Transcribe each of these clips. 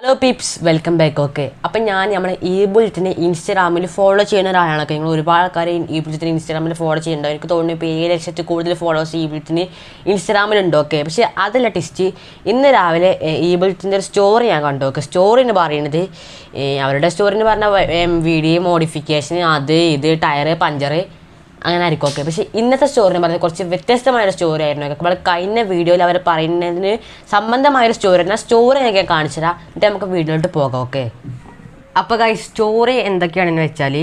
Hello Pepys, welcome back. Okay, അപ്പം ഞാൻ നമ്മളെ ഈ ഇൻസ്റ്റാഗ്രാമിൽ ഫോളോ ചെയ്യുന്ന ഒരാളാണൊക്കെ. നിങ്ങൾ ഒരുപാട് ആൾക്കാരെ ഈ ഇൻസ്റ്റാഗ്രാമിൽ ഫോളോ ചെയ്യുന്നുണ്ടോ? എനിക്ക് തോന്നുന്നു ഇപ്പോൾ 7 ലക്ഷത്തിൽ കൂടുതൽ ഫോളോവേഴ്സ് ഈ ഇൻസ്റ്റാഗ്രാമിലുണ്ട്. ഓക്കെ, പക്ഷേ അതല്ല ടെസ്റ്റ്. ഇന്ന് രാവിലെ ഈ ഒരു സ്റ്റോറി ഞാൻ കണ്ടു. ഓക്കെ, സ്റ്റോറി എന്ന് പറയുന്നത് അവരുടെ സ്റ്റോറി എന്ന് പറഞ്ഞാൽ വീഡിയോ മോഡിഫിക്കേഷൻ, അത് ഇത് ടയറ് പഞ്ചറ് അങ്ങനെ ആയിരിക്കും. ഓക്കെ, പക്ഷേ ഇന്നത്തെ സ്റ്റോറി എന്ന് പറയുന്നത് കുറച്ച് വ്യത്യസ്തമായൊരു സ്റ്റോറി ആയിരുന്നു. നമ്മൾ കഴിഞ്ഞ വീഡിയോയിൽ അവർ പറയുന്നതിന് സംബന്ധമായൊരു സ്റ്റോറി ആയിരുന്നു. ആ സ്റ്റോറി ഞാൻ കാണിച്ചു തരാം, എന്നിട്ട് നമുക്ക് വീഡിയോയിലോട്ട് പോകാം. ഓക്കെ, അപ്പോൾ സ്റ്റോറി എന്തൊക്കെയാണെന്ന് വെച്ചാൽ,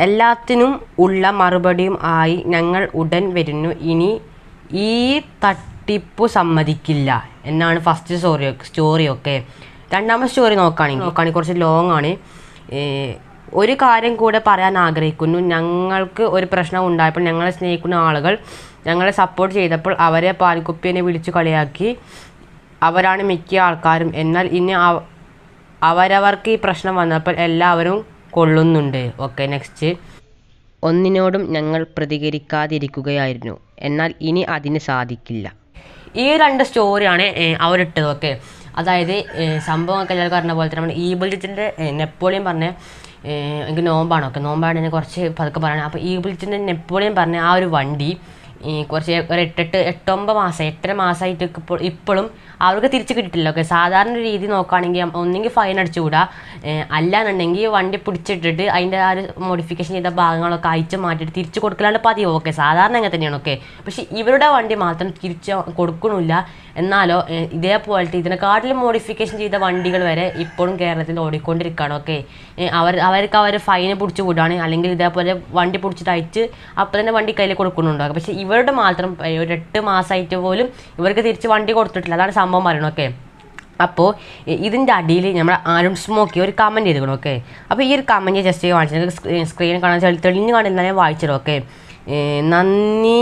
എല്ലാത്തിനും ഉള്ള മറുപടിയും ആയി ഞങ്ങൾ ഉടൻ വരുന്നു, ഇനി ഈ തട്ടിപ്പു സമ്മതിക്കില്ല എന്നാണ് ഫസ്റ്റ് സ്റ്റോറി. ഓക്കെ, രണ്ടാമത്തെ സ്റ്റോറി നോക്കുകയാണെങ്കിൽ കുറച്ച് ലോങ് ആണ്. ഒരു കാര്യം കൂടെ പറയാൻ ആഗ്രഹിക്കുന്നു. ഞങ്ങൾക്ക് ഒരു പ്രശ്നം ഉണ്ടായപ്പോൾ ഞങ്ങളെ സ്നേഹിക്കുന്ന ആളുകൾ ഞങ്ങളെ സപ്പോർട്ട് ചെയ്തപ്പോൾ അവരെ പാൽക്കുപ്പിനെ വിളിച്ചു കളിയാക്കി. അവരാണ് മിക്ക ആൾക്കാരും. എന്നാൽ ഇനി അവരവർക്ക് ഈ പ്രശ്നം വന്നപ്പോൾ എല്ലാവരും കൊള്ളുന്നുണ്ട്. Okay, next. ഒന്നിനോടും ഞങ്ങൾ പ്രതികരിക്കാതിരിക്കുകയായിരുന്നു, എന്നാൽ ഇനി അതിന് സാധിക്കില്ല. ഈ രണ്ട് സ്റ്റോറിയാണ് അവരിട്ടത്. ഓക്കെ, അതായത് സംഭവമൊക്കെ എല്ലാവർക്കും പറഞ്ഞ പോലെ തന്നെ നമ്മൾ ഈബിൾജിൻ്റെ നെപ്പോളിയൻ പറഞ്ഞ എനിക്ക് നോമ്പാണ്. ഓക്കെ, നോമ്പാണ് എന്നെ കുറച്ച് പതുക്കെ പറയണം. അപ്പോൾ ഈബിൾജിൻ്റെ നെപ്പോളിയൻ പറഞ്ഞ ആ ഒരു വണ്ടി കുറച്ച് ഒരു 8-9 മാസമായിട്ട് ഇപ്പോഴും അവർക്ക് തിരിച്ച് കിട്ടിയിട്ടില്ല. ഓക്കെ, സാധാരണ രീതി നോക്കുകയാണെങ്കിൽ ഒന്നെങ്കിൽ ഫൈൻ അടിച്ചുകൂടാ, അല്ലാന്നുണ്ടെങ്കിൽ വണ്ടി പിടിച്ചിട്ടിട്ട് അതിൻ്റെ ആ ഒരു മോഡിഫിക്കേഷൻ ചെയ്ത ഭാഗങ്ങളൊക്കെ അയച്ച് മാറ്റിയിട്ട് തിരിച്ച് കൊടുക്കലാണ്ട് പതിവ്. ഓക്കെ, സാധാരണ അങ്ങനെ തന്നെയാണ്. ഓക്കെ, പക്ഷേ ഇവരുടെ വണ്ടി മാത്രം തിരിച്ച് കൊടുക്കണില്ല. എന്നാലോ ഇതേപോലത്തെ ഇതിനെക്കാട്ടിലും മോഡിഫിക്കേഷൻ ചെയ്ത വണ്ടികൾ വരെ ഇപ്പോഴും കേരളത്തിൽ ഓടിക്കൊണ്ടിരിക്കുകയാണ്. ഓക്കെ, അവർക്ക് അവർ ഫൈന് പിടിച്ച് വിടുകയാണ്, അല്ലെങ്കിൽ ഇതേപോലെ വണ്ടി പിടിച്ചിട്ട് അയച്ച് അപ്പോൾ തന്നെ വണ്ടി കയ്യിൽ കൊടുക്കുന്നുണ്ടോ. പക്ഷേ ഇവരുടെ മാത്രം ഒരു 8 മാസമായിട്ട് പോലും ഇവർക്ക് തിരിച്ച് വണ്ടി കൊടുത്തിട്ടില്ല. അതാണ് സംഭവം പറയുന്നത്. ഓക്കെ, അപ്പോൾ ഇതിൻ്റെ അടിയിൽ നമ്മുടെ അരുൺ സ്മോക്കി ഒരു കമൻറ്റ് ചെയ്തിരിക്കണം. ഓക്കെ, അപ്പോൾ ഈ ഒരു കമൻറ്റ് ജസ്റ്റ് കാണിച്ചത് സ്ക്രീനിൽ കാണാൻ തെളിഞ്ഞ് കാണില്ല, ഞാൻ വായിച്ചത്. ഓക്കെ, നന്ദി.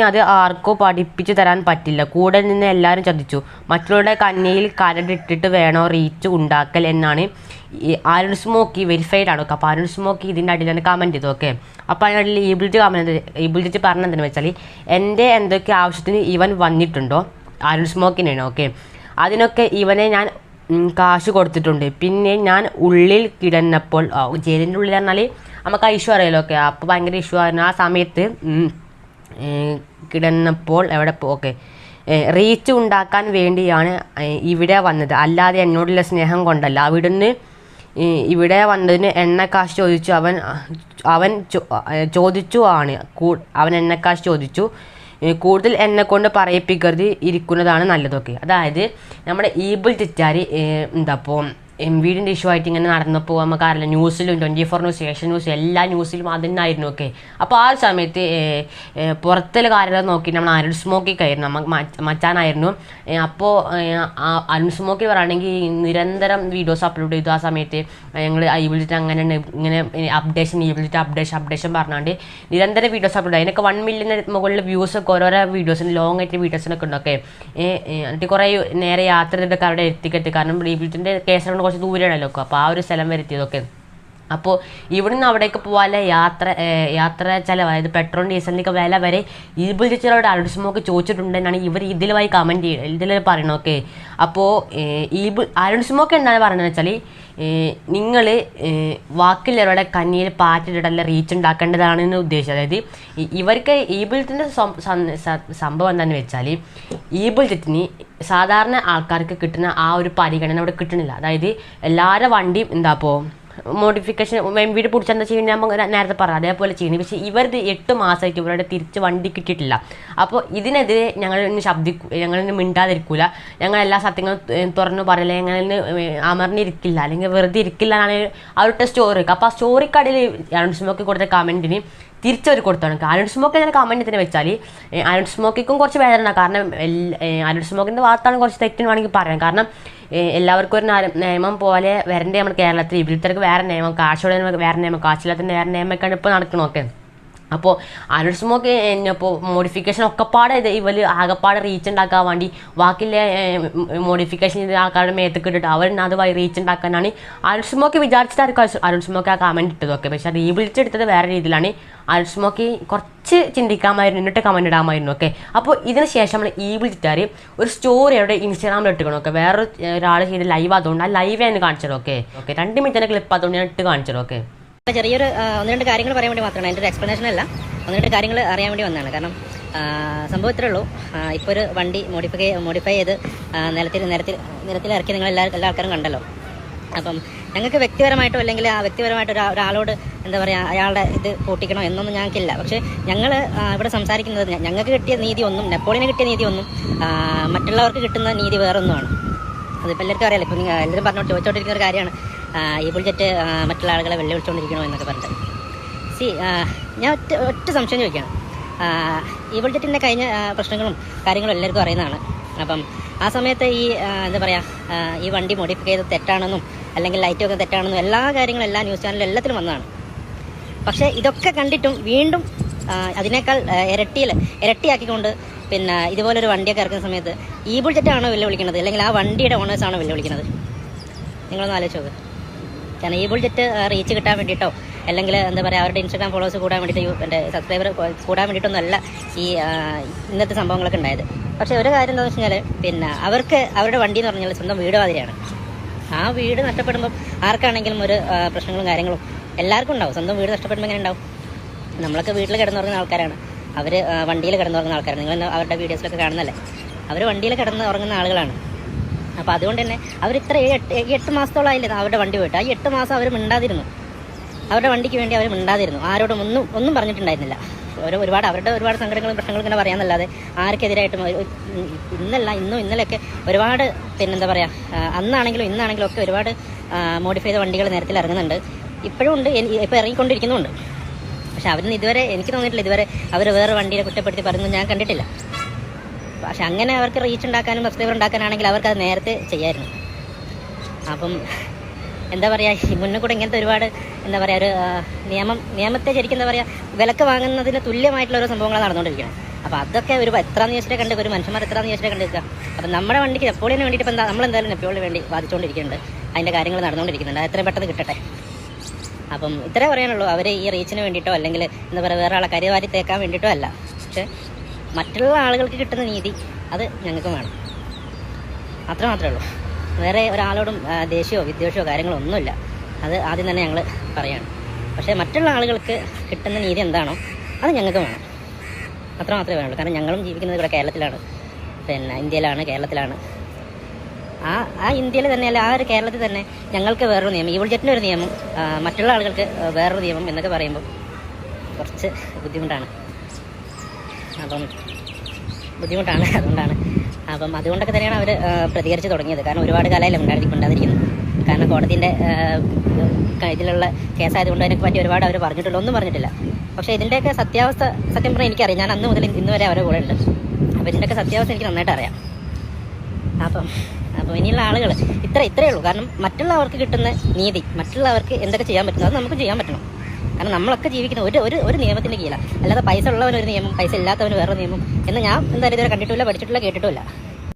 അത് ആർക്കോ പഠിപ്പിച്ചു തരാൻ പറ്റില്ല. കൂടെ നിന്ന് എല്ലാവരും ചതിച്ചു. മറ്റുള്ളവരുടെ കന്നയിൽ കരടിട്ടിട്ട് വേണോ റീച്ച് ഉണ്ടാക്കൽ എന്നാണ് അരുൺ സ്മോക്കി വെരിഫൈഡ് ആണ്. ഓക്കെ, അപ്പോൾ അരുൺ സ്മോക്കി ഇതിൻ്റെ അടിയിലാണ് കമൻറ്റ് ചെയ്തു. ഓക്കെ, അപ്പോൾ അതിനടിയിൽ ഈബിൾജ് പറഞ്ഞതെന്ന് വെച്ചാൽ, എൻ്റെ എന്തൊക്കെ ആവശ്യത്തിന് ഇവൻ വന്നിട്ടുണ്ടോ അരുൺ സ്മോക്കിനാണ്. ഓക്കെ, അതിനൊക്കെ ഇവനെ ഞാൻ കാശ് കൊടുത്തിട്ടുണ്ട്. പിന്നെ ഞാൻ ഉള്ളിൽ കിടന്നപ്പോൾ, ജയിലിൻ്റെ ഉള്ളിൽ പറഞ്ഞാൽ നമുക്ക് ആ ഇഷ്യൂ അറിയാലോ. ഓക്കെ, അപ്പോൾ ഭയങ്കര ഇഷ്യൂ ആയിരുന്നു ആ സമയത്ത്. കിടന്നപ്പോൾ ഓക്കെ, റീച്ച് ഉണ്ടാക്കാൻ വേണ്ടിയാണ് ഇവിടെ വന്നത്, അല്ലാതെ എന്നോടുള്ള സ്നേഹം കൊണ്ടല്ല. അവിടുന്ന് ഇവിടെ വന്നതിന് എണ്ണക്കാശ് ചോദിച്ചു. അവൻ എണ്ണക്കാശ് ചോദിച്ചു. കൂടുതൽ എന്നെ കൊണ്ട് പറയിപ്പിക്കരുത്, ഇരിക്കുന്നതാണ് നല്ലതൊക്കെ. അതായത് നമ്മുടെ ഈബിൾ തെറ്റാർ അപ്പോൾ വീടിൻ്റെ ഇഷ്യൂ ആയിട്ട് ഇങ്ങനെ നടന്നപ്പോൾ നമുക്കറിയില്ല, ന്യൂസിലും 24 ന്യൂസ്, ഏഷ്യൻ ന്യൂസ്, എല്ലാ ന്യൂസിലും അതിനായിരുന്നു. ഓക്കെ, അപ്പോൾ ആ ഒരു സമയത്ത് പുറത്തുള്ള കാര്യങ്ങൾ നോക്കി നമ്മൾ അരുൺ സ്മോക്കിക്കായിരുന്നു, മച്ചാനായിരുന്നു. അപ്പോൾ അരുൺ സ്മോക്കി പറയുകയാണെങ്കിൽ നിരന്തരം വീഡിയോസ് അപ്ലോഡ് ചെയ്തു. ആ സമയത്ത് ഞങ്ങൾ ഈബിളിറ്റ് അങ്ങനെ ഇങ്ങനെ അപ്ഡേഷൻ പറഞ്ഞാണ്ട് നിരന്തരം വീഡിയോസ് അപ്ലോഡ് ചെയ്തു. അതിനൊക്കെ 1 മില്യൺ മുകളിൽ വ്യൂസൊക്കെ ഓരോരോ വീഡിയോസിന് ലോങ് ആയിട്ട് വീഡിയോസിനൊക്കെ ഉണ്ട്. ഓക്കെ, എന്നിട്ട് കുറേ നേരെ യാത്ര ചെയ്തിട്ടൊക്കെ അവിടെ എത്തിക്കെത്തി. കാരണം ഈബിളിറ്റിൻ്റെ കേസുകൊണ്ട് കുറച്ച് ദൂരെയാണല്ലോ. അപ്പോൾ ആ ഒരു സ്ഥലം വരുത്തിയതൊക്കെ. അപ്പോൾ ഇവിടുന്ന് അവിടേക്ക് പോകാനുള്ള യാത്ര ചിലവ്, അതായത് പെട്രോൾ ഡീസലിൻ്റെയൊക്കെ വില വരെ ഈബിൾ ടീച്ചറോട് അരുൺ സ്മോക്ക് ചോദിച്ചിട്ടുണ്ടെന്നാണ് ഇവർ ഇതിലുമായി കമൻറ്റ് ഇതിൽ പറയണം. ഓക്കെ, അപ്പോൾ അരുൺ സ്മോക്ക് എന്താണ് പറയുന്നത് വെച്ചാൽ, നിങ്ങൾ വാക്കിലവരുടെ കന്നിയിൽ പാറ്റിടല്ല റീച്ച് ഉണ്ടാക്കേണ്ടതാണെന്ന് ഉദ്ദേശിച്ചത്. അതായത് ഇവർക്ക് ഈബിൾറ്റിൻ്റെ സംഭവം എന്താണെന്ന് വെച്ചാൽ, ഈബിൾറ്റിന് സാധാരണ ആൾക്കാർക്ക് കിട്ടുന്ന ആ ഒരു പരിഗണന അവിടെ കിട്ടണില്ല. അതായത് എല്ലാവരുടെ വണ്ടിയും അപ്പോൾ മോഡിഫിക്കേഷൻ വീട് പിടിച്ചെന്താ ചെയ്യുന്നത് നമ്മൾ നേരത്തെ പറയാം, അതേപോലെ ചെയ്യുന്നത്. പക്ഷേ ഇവരുടെ 8 മാസമായിട്ട് ഇവരുടെ തിരിച്ച് വണ്ടി കിട്ടിയിട്ടില്ല. അപ്പോൾ ഇതിനെതിരെ ഞങ്ങളിന്ന് മിണ്ടാതിരിക്കില്ല, ഞങ്ങൾ എല്ലാ സത്യങ്ങളും തുറന്നു പറയില്ല, ഞങ്ങളിന്ന് അമർന്നിരിക്കില്ല, അല്ലെങ്കിൽ വെറുതെ ഇരിക്കില്ല എന്നാണ് അവരുടെ സ്റ്റോറി. അപ്പോൾ ആ സ്റ്റോറിക്കടിയിൽ അരുൺ സ്മോക്കി കൊടുത്ത കമൻറ്റിന് തിരിച്ചവർ കൊടുത്താണ്. അരുൺ സ്മോക്കി തന്നെ കമൻറ്റ് തന്നെ വെച്ചാൽ അരുൺ സ്മോക്കിക്കും കുറച്ച് വേദന. കാരണം അരുൺ സ്മോക്കിൻ്റെ ഭാഗത്താണ് കുറച്ച് തെറ്റെന്ന് വേണമെങ്കിൽ പറയാം. കാരണം എല്ലാവർക്കും ഒരു നിയമം പോലെ വരണ്ടേ നമ്മുടെ കേരളത്തിൽ. ഇവിടുത്തെ വേറെ നിയമം, കാശുള്ള വേറെ നിയമം, കാശില്ലാത്തതിൻ്റെ വേറെ നിയമമൊക്കെയാണ് ഇപ്പോൾ നടക്കണമൊക്കെ. അപ്പോൾ അരുൺ സ്മോക്ക് ഇപ്പോൾ മോഡിഫിക്കേഷൻ ഒക്കെപ്പാടെ ഇവർ ആകെപ്പാടെ റീച്ച് ഉണ്ടാക്കാൻ വേണ്ടി ബാക്കിയുള്ള മോഡിഫിക്കേഷൻ ചെയ്ത് ആൾക്കാരുടെ മേത്തൊക്കെ ഇട്ടിട്ട് അത് വഴി റീച്ച് ഉണ്ടാക്കാനാണ് അരുൺ സ്മോക്ക് വിചാരിച്ചിട്ടായിരിക്കും അരുൺ സ്മോക്ക് ആ കമൻറ്റ് ഇട്ടതൊക്കെ. പക്ഷേ റീബിൽറ്റ് എടുത്തത് വേറെ രീതിയിലാണ്. അരുൺ സ്മോക്ക് കുറച്ച് ചിന്തിക്കാമായിരുന്നു, എന്നിട്ട് കമൻറ്റ് ഇടാമായിരുന്നു. ഓക്കെ, അപ്പോൾ ഇതിന് ശേഷം നമ്മൾ ഈബിൾജിറ്റാർ ഒരു സ്റ്റോറി അവിടെ ഇൻസ്റ്റാഗ്രാമിൽ ഇട്ടുക്കണം. ഓക്കെ, വേറെ ഒരാൾ ചെയ്ത് ലൈവ് അതുകൊണ്ട് ആ ലൈവ് ഞാൻ കാണിച്ചത്. ഓക്കെ 2 മിനിറ്റിൻ്റെ ക്ലിപ്പ് അതുകൊണ്ട് ഞാൻ ഇട്ട് കാണിച്ചത്. ഓക്കെ, ചെറിയൊരു 1-2 കാര്യങ്ങൾ പറയാൻ വേണ്ടി മാത്രമാണ്, അതിൻ്റെ ഒരു എക്സ്പ്ലനേഷൻ അല്ല, 1-2 കാര്യങ്ങൾ അറിയാൻ വേണ്ടി വന്നതാണ്. കാരണം സംഭവം ഇത്രേ ഉള്ളൂ. ഇപ്പോൾ ഒരു വണ്ടി മോഡിഫൈ ചെയ്ത് നിരത്തിൽ ഇറക്കി എല്ലാ ആൾക്കാരും കണ്ടല്ലോ. അപ്പം ഞങ്ങൾക്ക് വ്യക്തിപരമായിട്ടോ അല്ലെങ്കിൽ വ്യക്തിപരമായിട്ട് ഒരാളോട് എന്താ പറയുക അയാളുടെ ഇത് കൂട്ടിക്കണോ എന്നൊന്നും ഞങ്ങൾക്കില്ല. പക്ഷേ ഞങ്ങൾ ഇവിടെ സംസാരിക്കുന്നത് ഞങ്ങൾക്ക് കിട്ടിയ നീതി ഒന്നും, നെപ്പോളിയന് കിട്ടിയ നീതി ഒന്നും മറ്റുള്ളവർക്ക് കിട്ടുന്ന നീതി വേറൊന്നുമാണ്. അതിപ്പോൾ എല്ലാവർക്കും അറിയാലോ. ഇപ്പം എല്ലാവരും ചോദിച്ചോണ്ടിരിക്കുന്ന ഒരു കാര്യമാണ് ഈ ബുൾജെറ്റ് മറ്റുള്ള ആളുകളെ വെല്ലുവിളിച്ചുകൊണ്ടിരിക്കണോ എന്നൊക്കെ പറഞ്ഞിട്ട്. ഞാൻ ഒറ്റ സംശയം ചോദിക്കുകയാണ്. ഈ ബുൾജെറ്റിൻ്റെ കഴിഞ്ഞ പ്രശ്നങ്ങളും കാര്യങ്ങളും എല്ലാവർക്കും അറിയുന്നതാണ്. അപ്പം ആ സമയത്ത് ഈ എന്താ പറയുക ഈ വണ്ടി മോഡിഫൈ ചെയ്ത് തെറ്റാണെന്നും അല്ലെങ്കിൽ ലൈറ്റൊക്കെ തെറ്റാണെന്നും എല്ലാ കാര്യങ്ങളും എല്ലാ ന്യൂസ് ചാനലും എല്ലാത്തിലും വന്നതാണ്. പക്ഷേ ഇതൊക്കെ കണ്ടിട്ടും വീണ്ടും അതിനേക്കാൾ ഇരട്ടിയാക്കിക്കൊണ്ട് പിന്നെ ഇതുപോലൊരു വണ്ടിയൊക്കെ ഇറക്കുന്ന സമയത്ത് ഈ ബുൾജെറ്റാണോ വെല്ലുവിളിക്കുന്നത് അല്ലെങ്കിൽ ആ വണ്ടിയുടെ ഓണേഴ്സാണോ വെല്ലുവിളിക്കുന്നത്? നിങ്ങളൊന്ന് ആലോചിച്ച് നോക്ക്. കാരണം ഈ ബുൾജെറ്റ് റീച്ച് കിട്ടാൻ വേണ്ടിയിട്ടോ അല്ലെങ്കിൽ എന്താ പറയുക അവരുടെ ഇൻസ്റ്റാഗ്രാം ഫോളോവേഴ്സ് കൂടാൻ വേണ്ടിയിട്ട് എൻ്റെ സബ്സ്ക്രൈബർ കൂടാൻ വേണ്ടിയിട്ടൊന്നും അല്ല ഈ ഇന്നത്തെ സംഭവങ്ങളൊക്കെ ഉണ്ടായത്. പക്ഷേ ഒരു കാര്യം എന്താണെന്ന് വെച്ച് കഴിഞ്ഞാൽ പിന്നെ അവർക്ക് അവരുടെ വണ്ടി എന്ന് പറഞ്ഞാൽ സ്വന്തം വീട് മാതിരിയാണ്. ആ വീട് നഷ്ടപ്പെടുമ്പം ആർക്കാണെങ്കിലും ഒരു പ്രശ്നങ്ങളും കാര്യങ്ങളും എല്ലാവർക്കും ഉണ്ടാവും. സ്വന്തം വീട് നഷ്ടപ്പെടുമ്പോൾ എങ്ങനെ ഉണ്ടാവും? നമ്മളൊക്കെ വീട്ടിൽ കിടന്നുറങ്ങുന്ന ആൾക്കാരാണ്, അവർ വണ്ടിയിൽ കിടന്നുറങ്ങുന്ന ആൾക്കാരാണ്. നിങ്ങൾ അവരുടെ വീഡിയോസിലൊക്കെ കാണുന്നല്ലേ, അവർ വണ്ടിയിൽ കിടന്ന് ഉറങ്ങുന്ന ആളുകളാണ്. അപ്പോൾ അതുകൊണ്ട് തന്നെ അവർ ഇത്ര 8 മാസത്തോളമായില്ലേ അവരുടെ വണ്ടി പോയിട്ട്. ആ 8 മാസം അവർ മിണ്ടാതിരുന്നു, അവരുടെ വണ്ടിക്ക് വേണ്ടി അവർ മിണ്ടാതിരുന്നു, ആരോടും ഒന്നും പറഞ്ഞിട്ടുണ്ടായിരുന്നില്ല. ഒരുപാട് സങ്കടങ്ങളും പ്രശ്നങ്ങളും ഇങ്ങനെ പറയാമെന്നല്ലാതെ ആർക്കെതിരായിട്ടും ഇന്നും ഇന്നലെയൊക്കെ ഒരുപാട് പിന്നെന്താ പറയുക അന്നാണെങ്കിലും ഇന്നാണെങ്കിലും ഒക്കെ ഒരുപാട് മോഡിഫൈ ചെയ്ത വണ്ടികൾ നേരത്തിൽ ഇറങ്ങുന്നുണ്ട്, ഇപ്പോഴും ഉണ്ട്, ഇപ്പോൾ ഇറങ്ങിക്കൊണ്ടിരിക്കുന്നുമുണ്ട്. പക്ഷെ അവരിന്ന് ഇതുവരെ എനിക്ക് തോന്നിയിട്ടില്ല ഇതുവരെ അവർ വേറെ വണ്ടിയെ കുറ്റപ്പെടുത്തി പറയുന്നത് ഞാൻ കണ്ടിട്ടില്ല. പക്ഷെ അങ്ങനെ അവർക്ക് റീച്ച് ഉണ്ടാക്കാനും സബ്സ്ക്രൈബർ ഉണ്ടാക്കാനാണെങ്കിൽ അവർക്ക് അത് നേരത്തെ ചെയ്യായിരുന്നു. അപ്പം എന്താ പറയുക മുന്നേ കൂടെ ഇങ്ങനത്തെ ഒരുപാട് എന്താ പറയുക ഒരു നിയമത്തെ ശരിക്കും എന്താ പറയുക വിലക്ക് വാങ്ങുന്നതിന് തുല്യമായിട്ടുള്ള ഓരോ സംഭവങ്ങളാണ് നടന്നുകൊണ്ടിരിക്കുന്നത്. അപ്പോൾ അതൊക്കെ എത്രാന്ന് ചോദിച്ചിട്ട് കണ്ട് ഒരു മനുഷ്യന്മാർ എത്രാന്ന് ചോദിച്ചിട്ട് കണ്ടിരിക്കുക. അപ്പം നമ്മുടെ വണ്ടിക്ക് നെപ്പോളിയന് വേണ്ടിയിട്ട് ഇപ്പം നമ്മളെന്തായാലും നെപ്പോളിയന് വേണ്ടി വാദിച്ചുകൊണ്ടിരിക്കുന്നുണ്ട്, അതിൻ്റെ കാര്യങ്ങൾ നടന്നുകൊണ്ടിരിക്കുന്നുണ്ട്, എത്രയും പെട്ടെന്ന് കിട്ടട്ടെ. അപ്പം ഇത്രേ പറയാനുള്ളൂ. അവർ ഈ റീച്ചിന് വേണ്ടിയിട്ടോ അല്ലെങ്കിൽ എന്താ പറയുക വേറെ ആളെ കരിവാരി തേക്കാൻ വേണ്ടിയിട്ടോ അല്ല, പക്ഷേ മറ്റുള്ള ആളുകൾക്ക് കിട്ടുന്ന നീതി അത് ഞങ്ങൾക്ക് വേണം, അത്ര മാത്രമേ ഉള്ളൂ. വേറെ ഒരാളോടും ദേഷ്യമോ വിദ്വേഷമോ കാര്യങ്ങളോ ഒന്നുമില്ല, അത് ആദ്യം തന്നെ ഞങ്ങൾ പറയാണ്. പക്ഷേ മറ്റുള്ള ആളുകൾക്ക് കിട്ടുന്ന നീതി എന്താണോ അത് ഞങ്ങൾക്ക് വേണം, അത്ര മാത്രമേ വേണുള്ളൂ. കാരണം ഞങ്ങളും ജീവിക്കുന്നത് ഇവിടെ കേരളത്തിലാണ്, പിന്നെ ഇന്ത്യയിലാണ്, കേരളത്തിലാണ്. ആ ഇന്ത്യയിൽ തന്നെയല്ല ആ ഒരു കേരളത്തിൽ തന്നെ ഞങ്ങൾക്ക് വേറൊരു നിയമം, ഈ ബുൾജെറ്റിൻ്റെ ഒരു നിയമം, മറ്റുള്ള ആളുകൾക്ക് വേറൊരു നിയമം എന്നൊക്കെ പറയുമ്പോൾ കുറച്ച് ബുദ്ധിമുട്ടാണ്. അതുകൊണ്ടാണ് അതുകൊണ്ടൊക്കെ തന്നെയാണ് അവർ പ്രതികരിച്ച് തുടങ്ങിയത്. കാരണം ഒരുപാട് കാലമായില്ല ഉണ്ടായിരിക്കുന്നു. കാരണം കോടതിൻ്റെ ഇതിലുള്ള കേസായതുകൊണ്ട് അതിനെ പറ്റി ഒരുപാട് അവർ പറഞ്ഞിട്ടില്ല, ഒന്നും പറഞ്ഞിട്ടില്ല. പക്ഷേ ഇതിൻ്റെയൊക്കെ സത്യാവസ്ഥ സത്യം പറഞ്ഞാൽ എനിക്കറിയാം. ഞാൻ അന്ന് മുതൽ ഇന്ന് വരെ അവരുടെ കൂടെ ഉണ്ട്. അപ്പോൾ ഇതിൻ്റെയൊക്കെ സത്യാവസ്ഥ എനിക്ക് നന്നായിട്ട് അറിയാം. അപ്പോൾ ഇനിയുള്ള ആളുകൾ ഇത്രയേ ഉള്ളൂ. കാരണം മറ്റുള്ളവർക്ക് കിട്ടുന്ന നീതി, മറ്റുള്ളവർക്ക് എന്തൊക്കെ ചെയ്യാൻ പറ്റുന്നു അത് നമുക്ക് ചെയ്യാൻ പറ്റണം. കാരണം നമ്മളൊക്കെ ജീവിക്കുന്ന ഒരു നിയമത്തിൻ്റെ കീഴിലാണ്, അല്ലാതെ പൈസ ഉള്ളവനൊരു നിയമം പൈസ ഇല്ലാത്തവന് വേറെ നിയമം എന്ന് ഞാൻ എന്തായാലും ഇതുവരെ കണ്ടിട്ടില്ല, പഠിച്ചിട്ടില്ല, കേട്ടിട്ടില്ല.